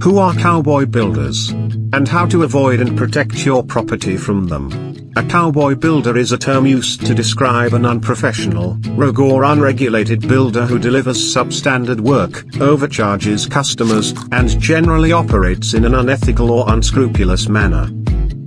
Who are Cowboy Builders? And how to avoid and protect your property from them. A cowboy builder is a term used to describe an unprofessional, rogue or unregulated builder who delivers substandard work, overcharges customers, and generally operates in an unethical or unscrupulous manner.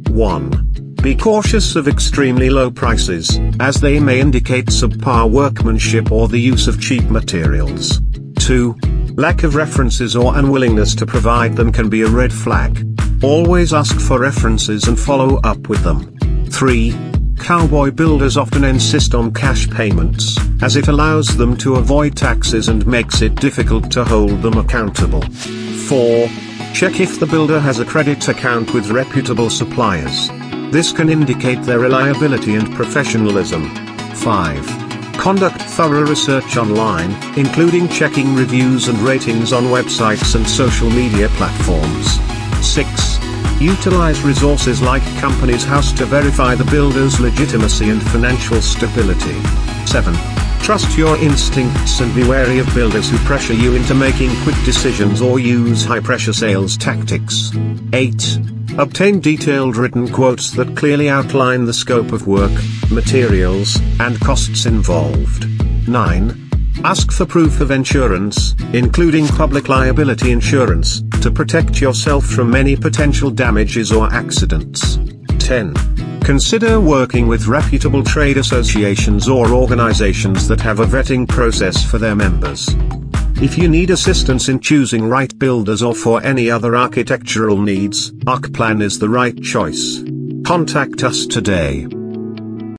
1. Be cautious of extremely low prices, as they may indicate subpar workmanship or the use of cheap materials. 2. Lack of references or unwillingness to provide them can be a red flag. Always ask for references and follow up with them. 3. Cowboy builders often insist on cash payments, as it allows them to avoid taxes and makes it difficult to hold them accountable. 4. Check if the builder has a credit account with reputable suppliers. This can indicate their reliability and professionalism. 5. Conduct thorough research online, including checking reviews and ratings on websites and social media platforms. 6. Utilize resources like Companies House to verify the builder's legitimacy and financial stability. 7. Trust your instincts and be wary of builders who pressure you into making quick decisions or use high-pressure sales tactics. 8. Obtain detailed written quotes that clearly outline the scope of work, materials, and costs involved. 9. Ask for proof of insurance, including public liability insurance, to protect yourself from any potential damages or accidents. 10. Consider working with reputable trade associations or organizations that have a vetting process for their members. If you need assistance in choosing right builders or for any other architectural needs, ArchPlan is the right choice. Contact us today.